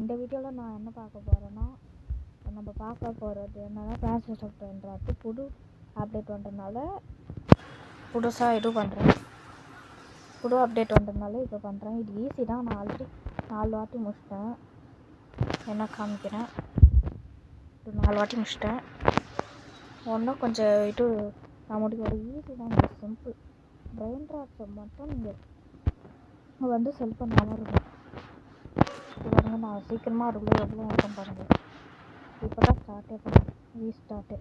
இந்த வீடியோவில் நான் என்ன பார்க்க போகிறேன்னா, நம்ம பார்க்க போகிறது என்னன்னா, கிளாஸ் சாஃப்ட்வேர்ன்றது புது அப்டேட் வந்ததுனால புதுசாக இது பண்ணுறேன். புது அப்டேட் வந்ததுனால இப்போ பண்ணுறேன். இது ஈஸி தான். நான் ஆல்ரெடி 4 வாட்டி முடிச்சிட்டேன். என்ன காமிக்கிறேன். இது 4 வாட்டி முடிச்சிட்டேன். ஒன்றும் கொஞ்சம் இது நான் முடிக்கிற ஈஸி தான். சிம்பிள். பிரெயின் ராட்ஸை மட்டும் நீங்கள் வந்து செல் பண்ணாமல் இருக்கும். பாருங்கள், நான் சீக்கிரமாக அதுக்குள்ளே எவ்வளோ இருக்கும் பாருங்கள். இப்போ தான் ஸ்டார்ட்டே பண்ணேன். ரீஸ்டார்ட்டு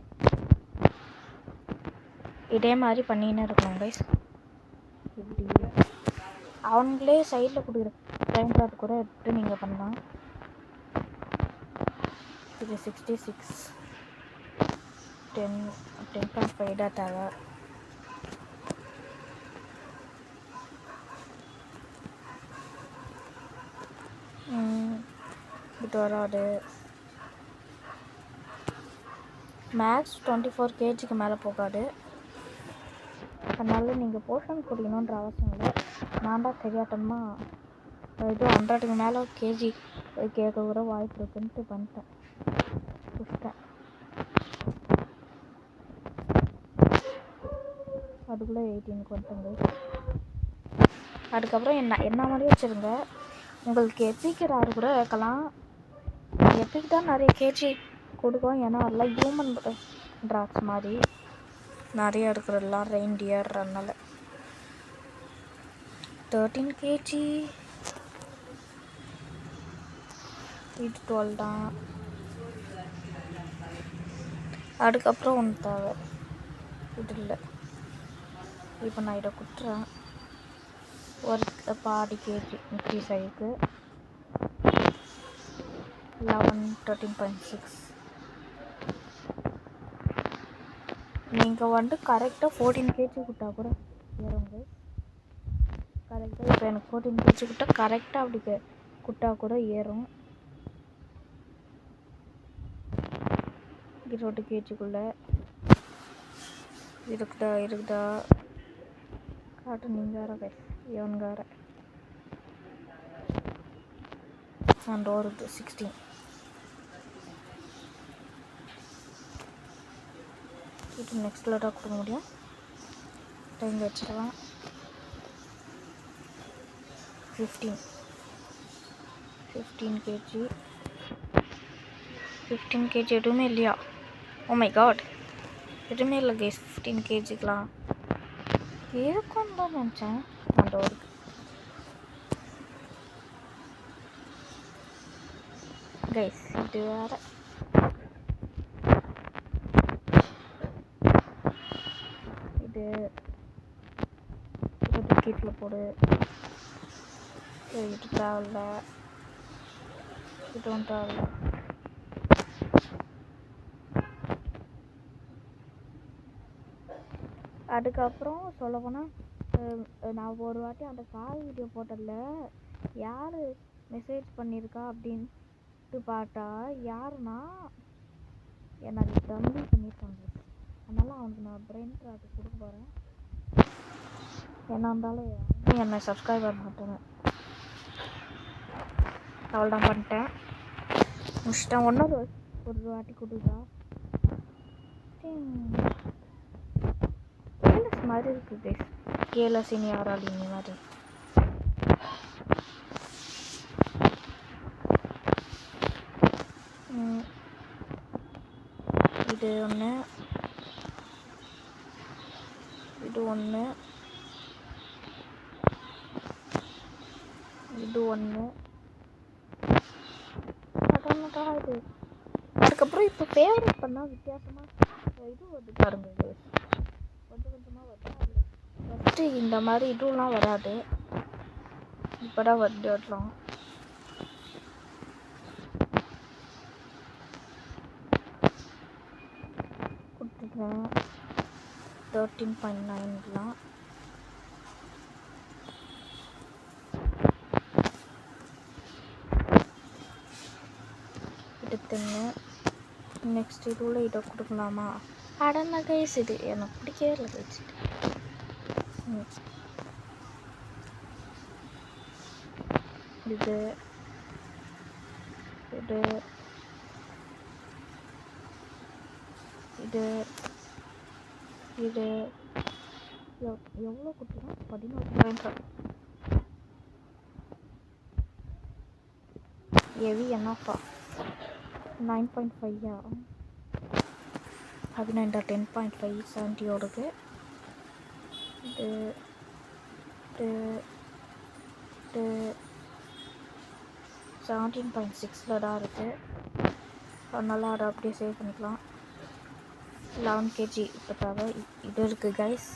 இதே மாதிரி பண்ணின்னு இருக்கணும் கைஸ். இப்படி அவங்களே சைடில் கொடுக்குற டைம் ராட் கூட எடுத்து நீங்கள் பண்ணலாம். இது 66 10.5 தான் தேவை. இது வராது. மேக்ஸ் 24 kgக்கு மேலே போகாது. அதனால நீங்கள் போர்ஷன் குடிக்கணுன்ற அவசியம் இல்லை. நான் தான் தெரியாட்டமா இது 100க்கு மேலே கேஜி கேட்க கூட வாய்ப்பு இருக்குன்ட்டு பண்ணிட்டேன். புஷ்ட்டேன். அதுக்குள்ளே 18க்கு வந்துட்டேங்க. அதுக்கப்புறம் என்ன மாதிரி வச்சுருங்க. உங்களுக்கு எப்பிக்கு ராடு கூட வைக்கலாம். எப்பிக்கு தான் நிறைய கேஜி கொடுக்கும். ஏன்னா அதெல்லாம் ஹியூமன் ட்ராக்ஸ் மாதிரி நிறைய இருக்கிறதெல்லாம் ரெயின்டியர். அதனால 13 kg. இது 12 தான். அதுக்கப்புறம் ஒன்று தேவை. இது இல்லை. இப்போ நான் இதை கொடுத்துறேன். ஒரு பாதி கேஜி இன்க்ரீஸ் ஆகிருக்கு. 13.6. நீங்கள் வந்து கரெக்டாக 14 kg கொடுத்தா கூட ஏறுங்க. கரெக்டாக இப்போ எனக்கு 14 kg கொடுத்தா கரெக்டாக அப்படி கொடுத்தா கூட ஏறும். 20 kgக்குள்ளே இருக்குதா காட்டு. நீங்கள் வேறு கைஸ் இவனுங்க வேறு. அண்ட் ஒரு 16. இது நெக்ஸ்ட் லெட்டாக கொடுக்க முடியும். டைம் வச்சிடலாம். 15 kg. 15 kg எதுவுமே இல்லையா? ஓ மை காட், எதுவுமே இல்லை கைஸ். 15 kgக்கெலாம் இருக்கும் தான் நினச்சேன். அந்த ஒரு கைஸ் இது வேறு. இது டிக்கெட்டில் போடு. இது ட்ராவலில் இது ஒன்று ட்ராவலில். அதுக்கப்புறம் சொல்ல போனால் நான் ஒரு வாட்டி அந்த கால் வீடியோ போட்டதில் யார் மெசேஜ் பண்ணியிருக்கா அப்படின்ட்டு பார்த்தா யாருன்னா எனக்கு தம்பி பண்ணியிருக்காங்க. அதனால் அவனுக்கு நான் பிரெயின் ராட் கொடுக்க போகிறேன். என்ன இருந்தாலும் என்னை சப்ஸ்கிரைபர் மாட்டேன். அவ்வளோதான் பண்ணிட்டேன். முடிச்சிட்டேன். ஒரு வாட்டி கொடுத்தா கேலஸ் மாதிரி இருக்குது கைஸ். கேலஸின் யாரால் இந்த மாதிரி. இது ஒன்று, இது ஒன்று, இது ஒன்று. இது அதுக்கப்புறம் இப்போ ஃபேவரட் பண்ணால் வித்தியாசமாக இது வந்து பாருங்க. கொஞ்சம் கொஞ்சமாக வருது. ஃபஸ்ட்டு இந்த மாதிரி இதுலாம் வராது. இப்போ தான் வருது. அதெல்லாம் கொடுத்துக்கிறேன். 13.9லாம் எடுத்துங்க. நெக்ஸ்ட் இதுல இதை கொடுக்கலாமா? அடன்னா கைஸ், இது எனக்கு பிடிக்கவே இல்லை கைஸ். இது இது இது இது எவ்வளோ கொடுத்துருக்கோம்? 14 ஹெவி என்னப்பா 9.5 19 10.5 70ஓடுக்கு இது இது இது 17.6 தான் இருக்குது. அதனால் அதை அப்படியே சேவ் பண்ணிக்கலாம். 11 kg இப்போ தேவை. இது இருக்குது கைஸ்,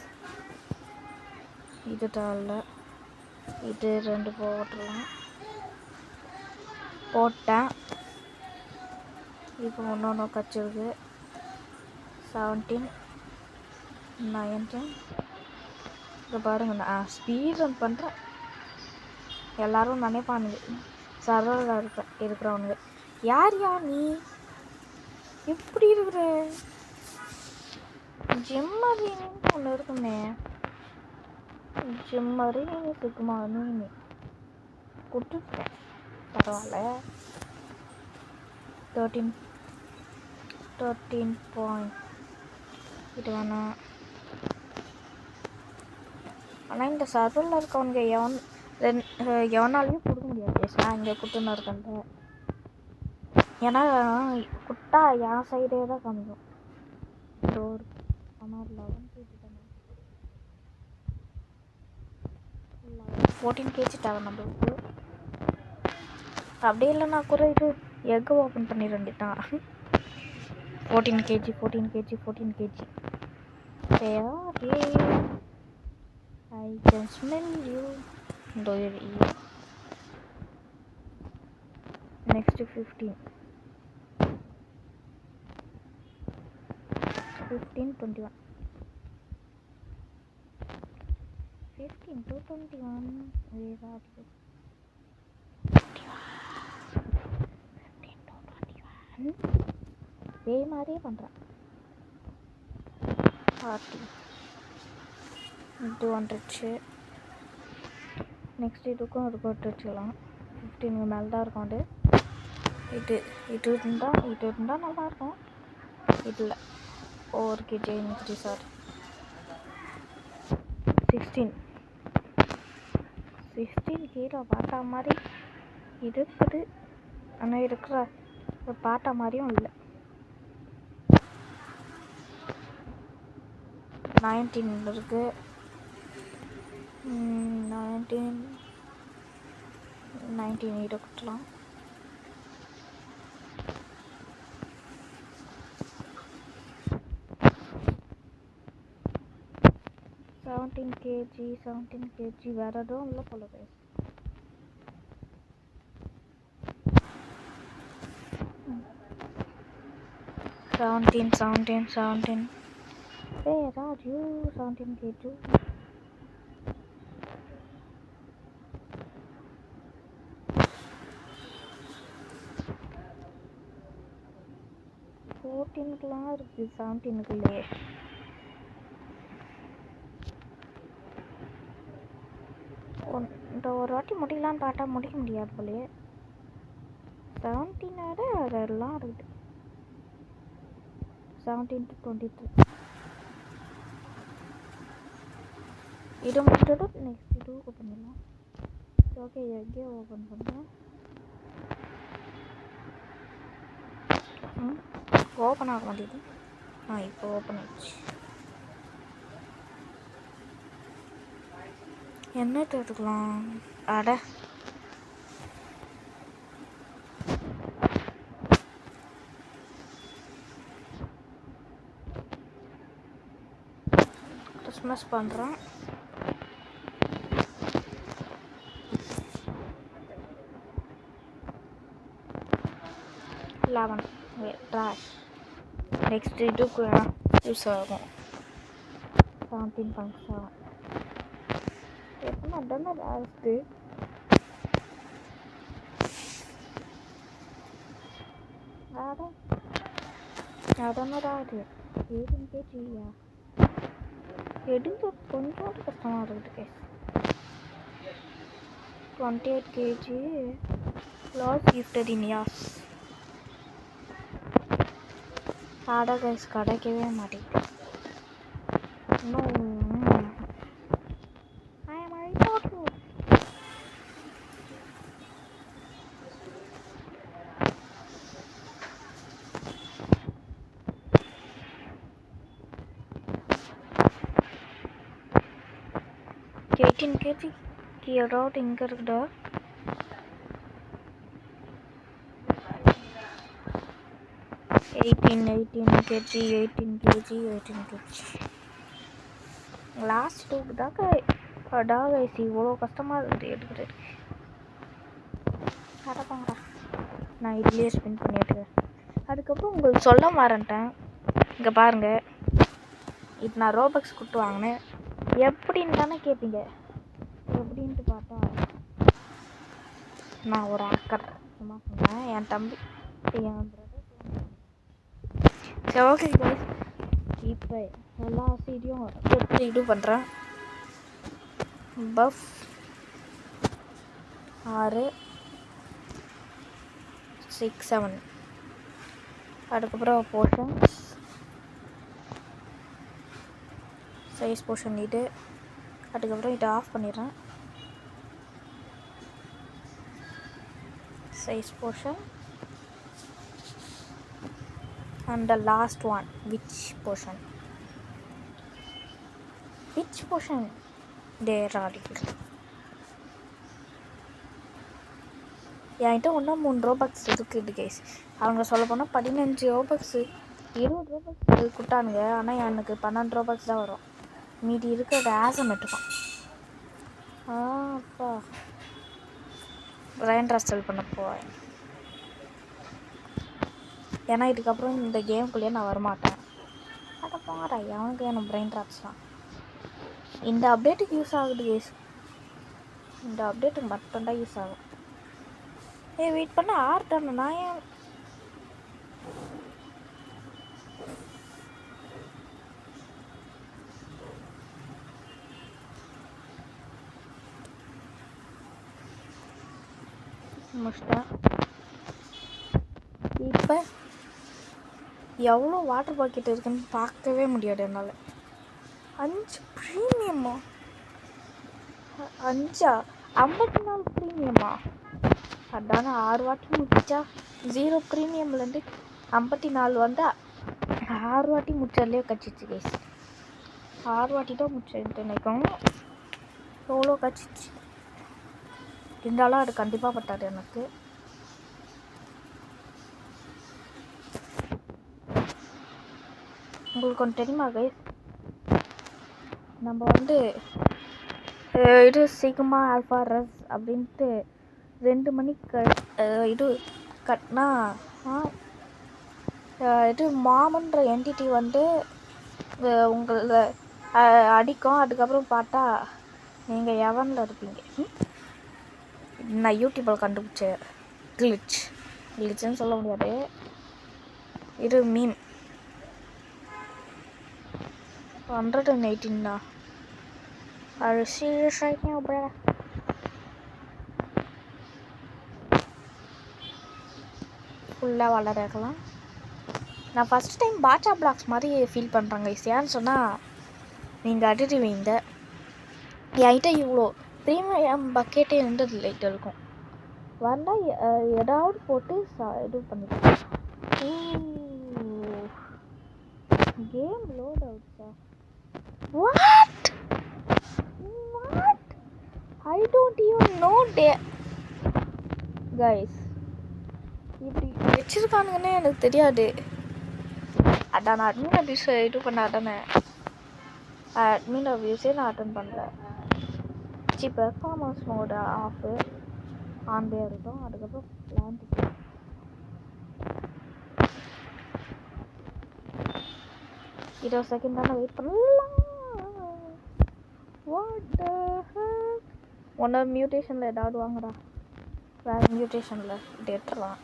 இது தேவையில்ல. இது 2 போட்டுடலாம். போட்டேன். இப்போ ஒன்று கச்சிருக்கு. 17 19 இதை பாருங்க. நான் ஸ்பீட் ரன் பண்ணுறேன். எல்லோரும் நினைப்பானுங்க சர்வரில் இருக்கிறவனுங்க, யார் நீ எப்படி இருக்கிற? ஜிம்மரின்னு ஒன்று இருக்குமே, ஜிம்மரின்னு இருக்குமான்னு கொடுத்துருக்கேன். பரவாயில்ல. 13 பாயிண்ட் இது வேணாம். ஆனால் இந்த சர்வரில் இருக்கவனுங்க எவனாலையும் கொடுக்க முடியாது. நான் இங்கே கொடுத்துன்னு இருக்கேன். ஏன்னா குட்டா என் சைடே தான் காமிக்கும். டோர் ஆனால் 11 kg தானே. 14 kg தேவை நம்மளுக்கு. அப்படியே இல்லைன்னா கூட இது எக்கு ஓப்பன் பண்ணிட வேண்டியதான். 14 kg. I can smell you. Next 15 21 15 to 21 where are you? 15 to 21 இதே மாதிரியே பண்ணுறேன். 40 இது வந்துடுச்சு. நெக்ஸ்ட் இதுக்கும் அது போட்டு வச்சுக்கலாம். 15 மேலே தான் இருக்கும். அது இது இருந்தால் நல்லாயிருக்கும். இதில் ஒரு கேஜி இன்க்ரீஸ் ஆகுது. 16 கீழே பாட்டா மாதிரி இருக்குது. ஆனால் இருக்கிற பாட்டா மாதிரியும் இல்லை. 19 இருக்குது. 19 எடுக்கலாம். 17 kg வேறு எதுவும் இல்லை போல. 17 where are you? 17 kg. ஃபோர்டீனுக்குலாம் இருக்குது. 17க்குள்ளேயே இந்த ஒரு வாட்டி முடியலான்னு பார்த்தா முடிக்க முடியாது போலே. 17 அதெல்லாம் இருக்குது. 17 to 23 இது முடிஞ்சது. நெக்ஸ்ட் இது ஓப்பன் பண்ணலாம். ஓகே, எக்கே ஓப்பன் பண்ணுறேன். ஓப்பன் ஆக மாட்டேது. இப்போ ஓப்பன் ஆயிடுச்சு. என்ன எடுத்துக்கலாம்? அட கிறிஸ்மஸ் பண்ணுறேன். நெக்ஸ்ட் இதுக்கு யூஸ் ஆகும். 17.7 எப்போ தானே லாஸ்ட்டு. அதனால 18 kg எடுக்க கொஞ்சம் கஷ்டமாக இருக்குது. 28 kg லாஸ் கிஃப்டட் இன் யாஸ். ஆடா கைஸ் கிடைக்கவே மாட்டேங்குது. இன்னும் கேஜி ஏதாவது இங்கே இருக்குடா. எயிட்டீன் கேஜி லாஸ்ட் டூக்கு தான் கைஸ் இவ்வளோ கஷ்டமாக இருக்குது எடுக்கிறது. கரெக்டாங்கடா, நான் இதுலேயே ஸ்பெண்ட் பண்ணிட்டு அதுக்கப்புறம் உங்களுக்கு சொல்ல மாறேன்ட்டேன். இங்கே பாருங்கள், இப்போ நான் ரோபக்ஸ் கொடுத்து வாங்கினேன். எப்படின்னு தானே கேட்பீங்க. எப்படின்ட்டு பார்த்தா நான் ஒரு ஆக்கர் சும்மா சொன்னேன். என் தம்பி என் பிரதர். சரி ஓகே கைஸ், இப்போ எல்லா சீடியும் எப்படி இது பண்ணுறேன். பஃப் 6 6 7 அதுக்கப்புறம் போர்ஷன்ஸ் சைஸ் போர்ஷன் இது. அதுக்கப்புறம் இதை ஆஃப் பண்ணிடுறேன். Size portion and the last one, which portion there are என்கிட்ட இன்னும் 3 ரோபக்ஸ் இருக்குது கைஸ். அவங்க சொல்ல போனால் 15 ரோபக்ஸு 20 ரோபக்ஸ் கொடுத்தானுங்க. ஆனால் எனக்கு 12 ரோபக்ஸ் தான் வரும். மீதி இருக்கிறது ஆசம் எடுத்துக்கும். அப்பா பிரைன் ராஸ்டல் பண்ண போவேன். ஏன்னா இதுக்கப்புறம் இந்த கேமுக்குள்ளேயே நான் வரமாட்டேன். அதை போங்கடா, அவனுக்கு எனக்கு பிரைன் ராப்ஸ் தான். இந்த அப்டேட்டுக்கு யூஸ் ஆகுது கேஸ். இந்த அப்டேட்டுக்கு மட்டும்தான் யூஸ் ஆகும். வெயிட் பண்ண 6 தானே. நான் ஏன் முடிச்சிட்டேன். இப்போ எவ்வளோ வாட்டர் பாக்கெட் இருக்குன்னு பார்க்கவே முடியாது என்னால். 5 ப்ரீமியமா? 5 54 ப்ரீமியமா? அதான 6 வாட்டி முடிச்சா 0 ப்ரீமியம்லேருந்து 54 வந்தால் 6 வாட்டி முடிச்சதுலேயே கச்சிச்சு கைஸ். 6 வாட்டி தான் முடிச்சேன்ட்டு நினைக்கும். எவ்வளோ கச்சிச்சு இருந்தாலும் அது கண்டிப்பாக பட்டாது எனக்கு. உங்களுக்கு ஒன்று தெரியுமா கைஸ், நம்ம இது சிக்மா ஆல்ஃபா ரஸ் அப்படின்ட்டு 2 மணிக்கு இது கட்டினா இது மாமன்ற என்டிட்டி உங்களை அடிக்கும். அதுக்கப்புறம் பார்த்தா நீங்கள் எவனில் இருப்பீங்க. நான் யூடியூப்பில் கண்டுபிடிச்ச கிளிச்சுன்னு சொல்ல முடியாது, இது மீம். 118 தான். அது சீரியஸாக அப்படியே ஃபுல்லாக வளரக்கலாம். நான் ஃபஸ்ட் டைம் பாட்சா பிளாக்ஸ் மாதிரி ஃபீல் பண்ணுறாங்க. ஏன்னு சொன்னால் நீங்கள் அடிடுவீங்க. என்கிட்ட இவ்வளோ ப்ரீமியம் பக்கெட்டே இருந்ததில்லை. இது இருக்கும் வந்தால் ஏதாவது போட்டு இது பண்ணிக்கலாம். கேம் லோட் அவுட்ஸா? What I don't even know guys. இப்படி வச்சுருக்கானுங்கன்னே எனக்கு தெரியாது. அதான் நான் அட்மின் அபியூஸ் இது பண்ண தானே. அட்மின் அபியூஸே நான் அட்டன் பண்ணல. பெர்ஃபார்மன்ஸ் மோட ஆஃபு ஆன்லேயே இருக்கும். அதுக்கப்புறம் பிளான் 20 செகண்ட் தானே வெயிட் பண்ணலாம். ஒன்று மியூட்டேஷனில் ஏதாவது வாங்குறா. வேறு மியூட்டேஷனில் இது எடுத்துடலாம்.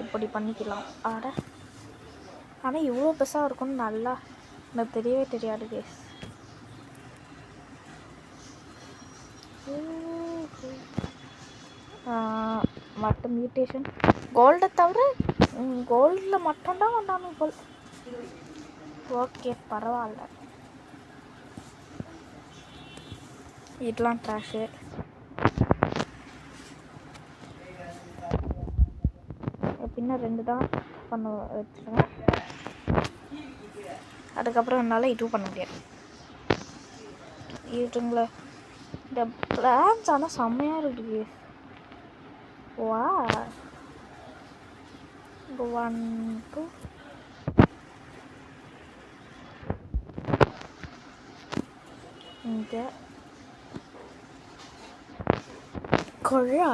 இப்படி பண்ணிக்கலாம். ஆனால் இவ்வளோ பெருசாக இருக்கும்னு நல்லா எனக்கு தெரியவே தெரியாது கேஸ். மற்ற மியூட்டேஷன் கோல்டை தவிர கோல்டில் மட்டும்தான் வந்தானு போல். ஓகே பரவாயில்ல. இதெல்லாம் ட்ராஷு. பின்ன 2 தான் பண்ண வச்சுருவேன். அதுக்கப்புறம் என்னால் இதுவும் பண்ண முடியாது. இதுங்களா இந்த பிளான்ஸ் ஆனால் செம்மையாக இருக்குது. வா 1 2 இங்கே கொழா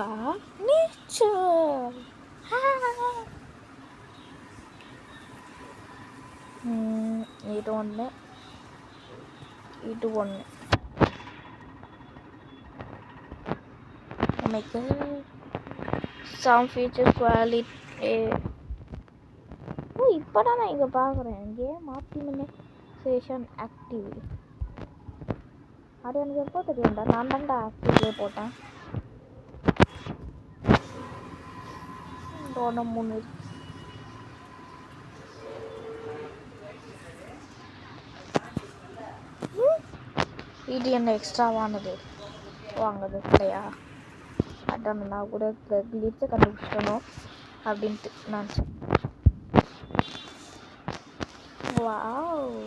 நேச்சர். இது 1 இது 1. நமக்கு சம் ஃபீச்சர்ஸ் குவாலிட்டி. இப்போ தான் நான் இங்கே பார்க்குறேன். Game optimization active. அது எனக்கு எப்போ தெரியும்டா. நான் தான்டா ஆக்டிவ்லேயே போட்டேன். 3 இது என்ன எக்ஸ்ட்ராவானது வாங்குது இல்லையா? அதான் நான் கூட கிளிச்சை கண்டுபிடிச்சிட்டணும் அப்படின்ட்டு நான். வாவ்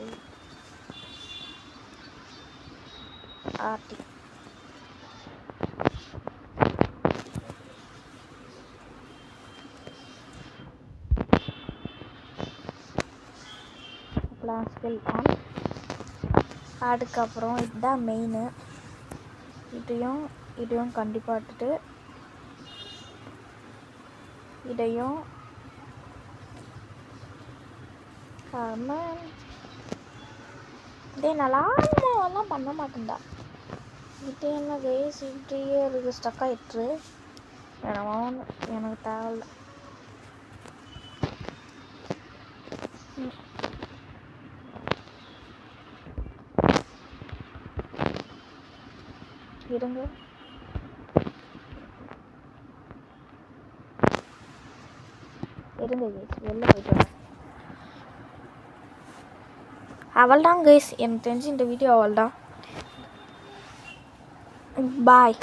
ஆர்டி. Skill on. அதுக்கப்புறம் இதுதான் மெயினு. இதையும் கண்டிப்பாக எடுத்துட்டு இதையும் இதே நல்லா எல்லாம் பண்ண மாட்டேன்டா. இது என்ன வேஸ் இப்படியே இருக்குது, ஸ்டக் ஆகிட்டு. எனக்கு தேவையில்ல. இருங்க கைஸ், வெளில போயிட்டு வரேன். அவள்தான் கைஸ், எனக்கு தெரிஞ்சு இந்த வீடியோ அவள்தான். பாய்.